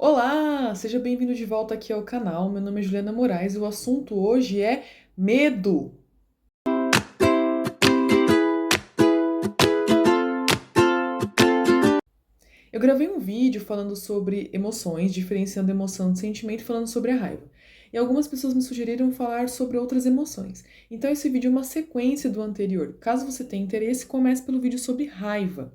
Olá, seja bem-vindo de volta aqui ao canal. Meu nome é Juliana Moraes e o assunto hoje é medo. Eu gravei um vídeo falando sobre emoções, diferenciando emoção de sentimento, falando sobre a raiva. E algumas pessoas me sugeriram falar sobre outras emoções. Então esse vídeo é uma sequência do anterior. Caso você tenha interesse, comece pelo vídeo sobre raiva.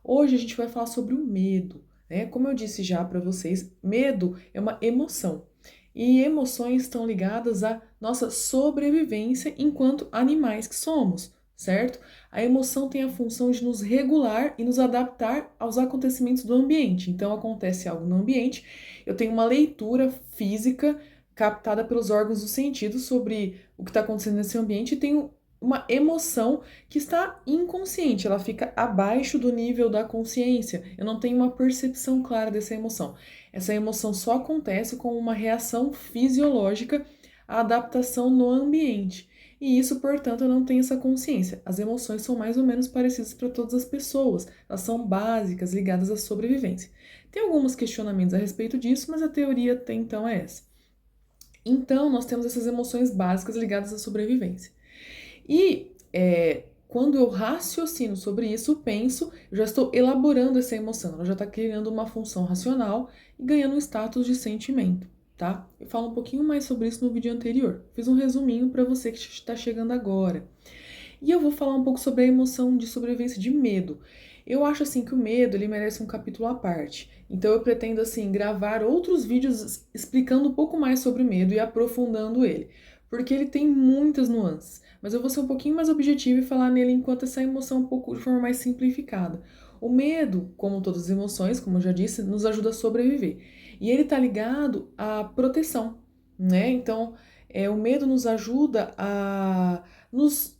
Hoje a gente vai falar sobre o medo, né? Como eu disse já para vocês, medo é uma emoção. E emoções estão ligadas à nossa sobrevivência enquanto animais que somos, certo? A emoção tem a função de nos regular e nos adaptar aos acontecimentos do ambiente. Então acontece algo no ambiente, eu tenho uma leitura física captada pelos órgãos do sentido sobre o que está acontecendo nesse ambiente e tenho uma emoção que está inconsciente, ela fica abaixo do nível da consciência. Eu não tenho uma percepção clara dessa emoção. Essa emoção só acontece com uma reação fisiológica à adaptação no ambiente. E isso, portanto, eu não tenho essa consciência. As emoções são mais ou menos parecidas para todas as pessoas. Elas são básicas, ligadas à sobrevivência. Tem alguns questionamentos a respeito disso, mas a teoria até então é essa. Então, nós temos essas emoções básicas ligadas à sobrevivência. E quando eu raciocino sobre isso, penso, eu já estou elaborando essa emoção, ela já está criando uma função racional e ganhando um status de sentimento, tá? Eu falo um pouquinho mais sobre isso no vídeo anterior. Fiz um resuminho para você que está chegando agora. E eu vou falar um pouco sobre a emoção de sobrevivência de medo. Eu acho assim que o medo, ele merece um capítulo à parte. Então eu pretendo assim gravar outros vídeos explicando um pouco mais sobre o medo e aprofundando ele, porque ele tem muitas nuances. Mas eu vou ser um pouquinho mais objetivo e falar nele enquanto essa emoção um pouco de forma mais simplificada. O medo, como todas as emoções, como eu já disse, nos ajuda a sobreviver. E ele está ligado à proteção, né? Então, o medo nos ajuda a nos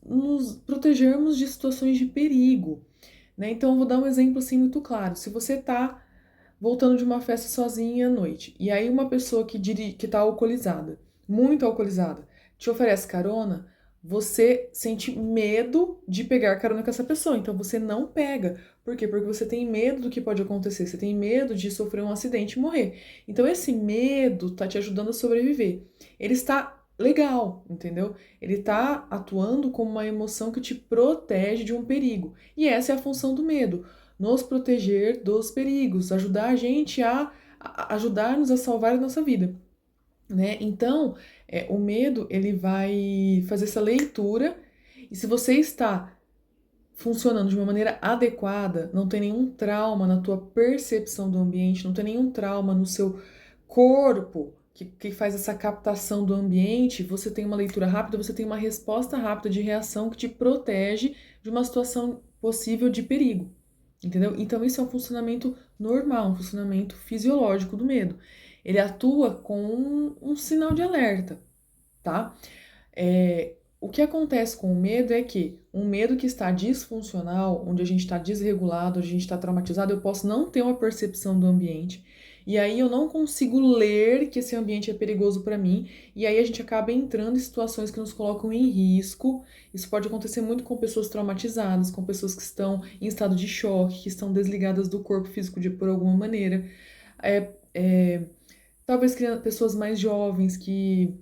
protegermos de situações de perigo, né? Então, eu vou dar um exemplo assim muito claro. Se você está voltando de uma festa sozinha à noite, e aí uma pessoa que tá alcoolizada, muito alcoolizada, te oferece carona, você sente medo de pegar carona com essa pessoa, então você não pega. Por quê? Porque você tem medo do que pode acontecer, você tem medo de sofrer um acidente e morrer. Então esse medo tá te ajudando a sobreviver. Ele está legal, entendeu? Ele tá atuando como uma emoção que te protege de um perigo. E essa é a função do medo, nos proteger dos perigos, ajudar a gente a ajudar-nos a salvar a nossa vida, né? Então, o medo, ele vai fazer essa leitura, e se você está funcionando de uma maneira adequada, não tem nenhum trauma na tua percepção do ambiente, não tem nenhum trauma no seu corpo que faz essa captação do ambiente, você tem uma leitura rápida, você tem uma resposta rápida de reação que te protege de uma situação possível de perigo. Entendeu? Então, isso é um funcionamento normal, um funcionamento fisiológico do medo. Ele atua com um sinal de alerta, tá? O que acontece com o medo é que um medo que está disfuncional, onde a gente está desregulado, onde a gente está traumatizado, eu posso não ter uma percepção do ambiente, e aí eu não consigo ler que esse ambiente é perigoso para mim, e aí a gente acaba entrando em situações que nos colocam em risco. Isso pode acontecer muito com pessoas traumatizadas, com pessoas que estão em estado de choque, que estão desligadas do corpo físico por alguma maneira. É, é, talvez pessoas mais jovens que,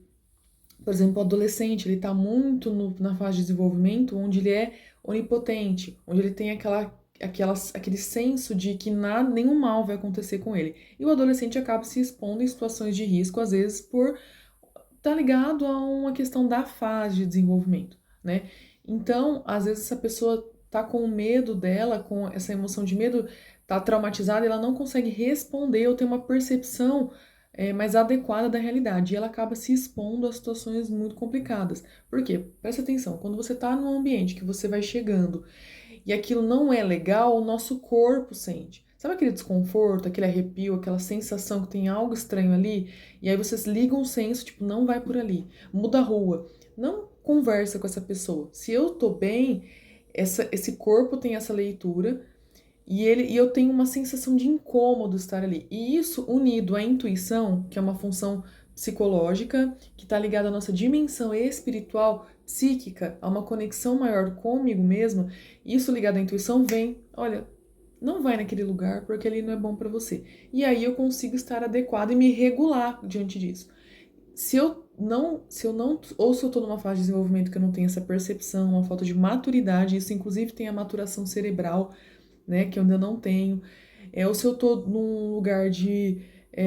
por exemplo, o adolescente, ele está muito na fase de desenvolvimento onde ele é onipotente, onde ele tem aquele senso de que nada, nenhum mal vai acontecer com ele. E o adolescente acaba se expondo em situações de risco, às vezes por estar ligado a uma questão da fase de desenvolvimento, né? Então, às vezes essa pessoa tá com medo dela, com essa emoção de medo, tá traumatizada, ela não consegue responder ou ter uma percepção mais adequada da realidade. E ela acaba se expondo a situações muito complicadas. Por quê? Presta atenção, quando você está num ambiente que você vai chegando e aquilo não é legal, o nosso corpo sente. Sabe aquele desconforto, aquele arrepio, aquela sensação que tem algo estranho ali? E aí vocês ligam o senso, tipo, não vai por ali, muda a rua. Não conversa com essa pessoa. Se eu tô bem, esse corpo tem essa leitura e eu tenho uma sensação de incômodo estar ali. E isso unido à intuição, que é uma função psicológica, que está ligada à nossa dimensão espiritual, psíquica, a uma conexão maior comigo mesma, isso ligado à intuição vem, olha, não vai naquele lugar porque ali não é bom para você. E aí eu consigo estar adequado e me regular diante disso. Ou se eu tô numa fase de desenvolvimento que eu não tenho essa percepção, uma falta de maturidade, isso inclusive tem a maturação cerebral, né, que eu ainda não tenho, ou se eu tô num lugar de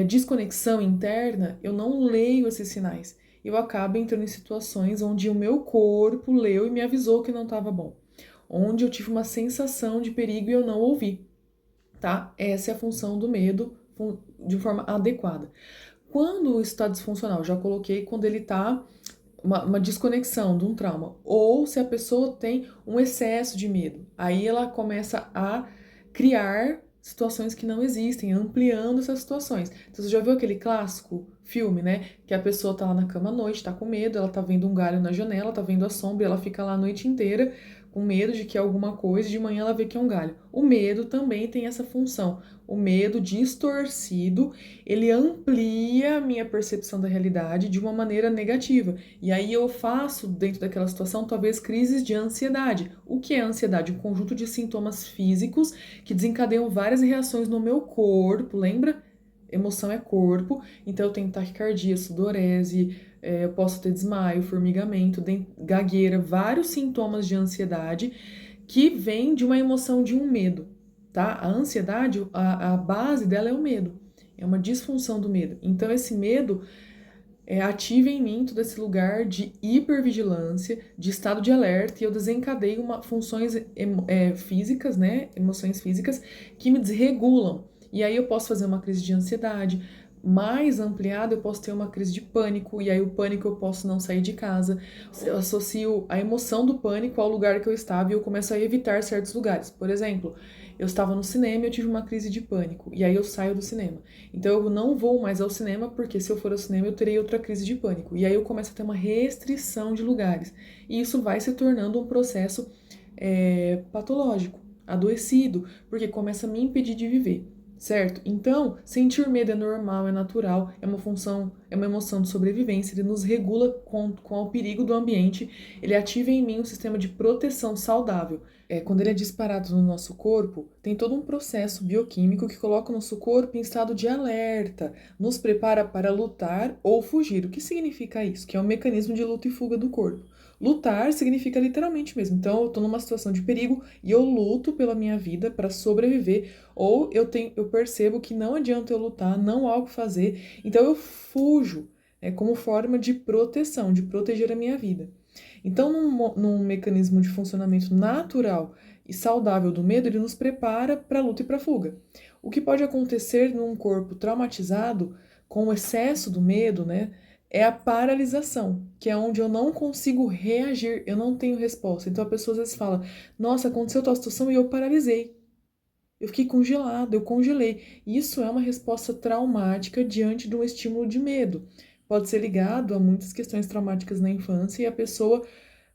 desconexão interna, eu não leio esses sinais. Eu acabo entrando em situações onde o meu corpo leu e me avisou que não estava bom, onde eu tive uma sensação de perigo e eu não ouvi, tá? Essa é a função do medo de forma adequada. Quando está disfuncional, já coloquei quando ele está uma desconexão de um trauma, ou se a pessoa tem um excesso de medo, aí ela começa a criar situações que não existem, ampliando essas situações. Então, você já viu aquele clássico filme, né? Que a pessoa tá lá na cama à noite, tá com medo, ela tá vendo um galho na janela, tá vendo a sombra, e ela fica lá a noite inteira com medo de que é alguma coisa, e de manhã ela vê que é um galho. O medo também tem essa função. O medo distorcido, ele amplia a minha percepção da realidade de uma maneira negativa. E aí eu faço, dentro daquela situação, talvez crises de ansiedade. O que é ansiedade? Um conjunto de sintomas físicos que desencadeiam várias reações no meu corpo, lembra? Emoção é corpo, então eu tenho taquicardia, sudorese, eu posso ter desmaio, formigamento, gagueira, vários sintomas de ansiedade que vêm de uma emoção de um medo, tá? A ansiedade, a base dela é o medo, é uma disfunção do medo. Então esse medo ativa em mim todo esse lugar de hipervigilância, de estado de alerta, e eu desencadeio funções físicas, né, emoções físicas, que me desregulam. E aí eu posso fazer uma crise de ansiedade. Mais ampliada, eu posso ter uma crise de pânico, e aí o pânico eu posso não sair de casa. Eu associo a emoção do pânico ao lugar que eu estava e eu começo a evitar certos lugares. Por exemplo, eu estava no cinema e eu tive uma crise de pânico, e aí eu saio do cinema. Então eu não vou mais ao cinema, porque se eu for ao cinema eu terei outra crise de pânico. E aí eu começo a ter uma restrição de lugares. E isso vai se tornando um processo patológico, adoecido, porque começa a me impedir de viver. Certo? Então, sentir medo é normal, é natural, é uma função, é uma emoção de sobrevivência, ele nos regula com o perigo do ambiente, ele ativa em mim um sistema de proteção saudável. Quando ele é disparado no nosso corpo, tem todo um processo bioquímico que coloca o nosso corpo em estado de alerta, nos prepara para lutar ou fugir. O que significa isso? Que é um mecanismo de luta e fuga do corpo. Lutar significa literalmente mesmo. Então, eu estou numa situação de perigo e eu luto pela minha vida para sobreviver, ou eu percebo que não adianta eu lutar, não há o que fazer, então eu fujo, como forma de proteção, de proteger a minha vida. Então, num mecanismo de funcionamento natural e saudável do medo, ele nos prepara para a luta e para a fuga. O que pode acontecer num corpo traumatizado, com o excesso do medo, né, é a paralisação, que é onde eu não consigo reagir, eu não tenho resposta. Então a pessoa às vezes fala: nossa, aconteceu tal situação e eu paralisei. Eu fiquei congelado, eu congelei. Isso é uma resposta traumática diante de um estímulo de medo. Pode ser ligado a muitas questões traumáticas na infância e a pessoa,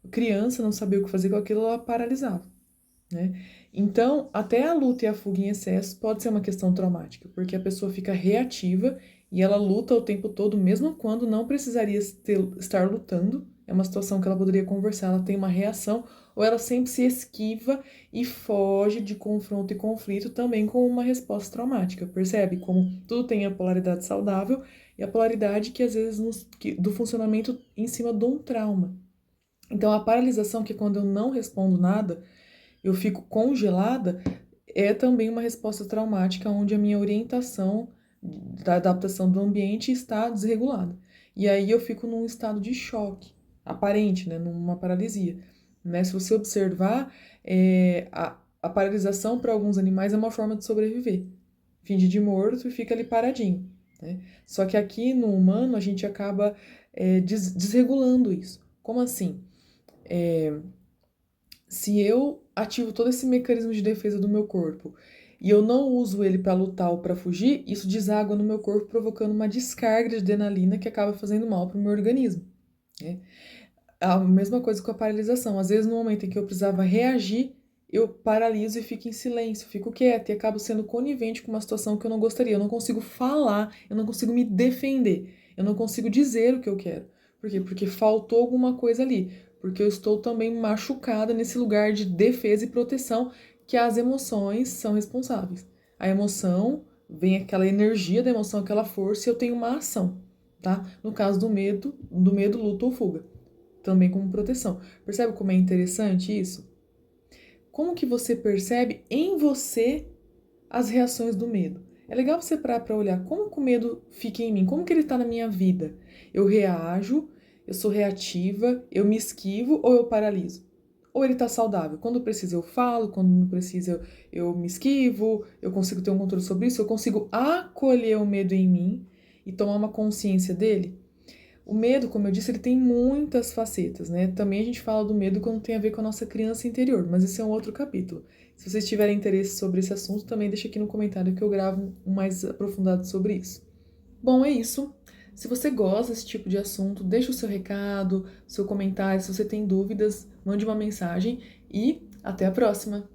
criança, não sabia o que fazer com aquilo, ela paralisava, né? Então, até a luta e a fuga em excesso pode ser uma questão traumática, porque a pessoa fica reativa e ela luta o tempo todo, mesmo quando não precisaria estar lutando. É uma situação que ela poderia conversar, ela tem uma reação, ou ela sempre se esquiva e foge de confronto e conflito também com uma resposta traumática. Percebe como tudo tem a polaridade saudável e a polaridade que às vezes do funcionamento em cima de um trauma. Então, a paralisação, que é quando eu não respondo nada, eu fico congelada, é também uma resposta traumática onde a minha orientação da adaptação do ambiente está desregulada. E aí eu fico num estado de choque aparente, né, numa paralisia. Né? Se você observar, a paralisação para alguns animais é uma forma de sobreviver. Finge de morto e fica ali paradinho. Né? Só que aqui no humano a gente acaba desregulando isso. Como assim? Se eu ativo todo esse mecanismo de defesa do meu corpo e eu não uso ele para lutar ou para fugir, isso deságua no meu corpo, provocando uma descarga de adrenalina que acaba fazendo mal para o meu organismo. Né? A mesma coisa com a paralisação. Às vezes, no momento em que eu precisava reagir, eu paraliso e fico em silêncio, fico quieta e acabo sendo conivente com uma situação que eu não gostaria. Eu não consigo falar, eu não consigo me defender, eu não consigo dizer o que eu quero. Por quê? Porque faltou alguma coisa ali. Porque eu estou também machucada nesse lugar de defesa e proteção que as emoções são responsáveis. A emoção, vem aquela energia da emoção, aquela força, e eu tenho uma ação, tá? No caso do medo, luta ou fuga, também como proteção. Percebe como é interessante isso? Como que você percebe em você as reações do medo? É legal você parar para olhar como que o medo fica em mim, como que ele está na minha vida. Eu reajo, eu sou reativa, eu me esquivo ou eu paraliso? Ou ele está saudável? Quando precisa eu falo, quando não precisa eu me esquivo, eu consigo ter um controle sobre isso, eu consigo acolher o medo em mim e tomar uma consciência dele. O medo, como eu disse, ele tem muitas facetas, né? Também a gente fala do medo quando tem a ver com a nossa criança interior, mas esse é um outro capítulo. Se vocês tiverem interesse sobre esse assunto, também deixa aqui no comentário que eu gravo um mais aprofundado sobre isso. Bom, é isso. Se você gosta desse tipo de assunto, deixa o seu recado, seu comentário. Se você tem dúvidas, mande uma mensagem e até a próxima!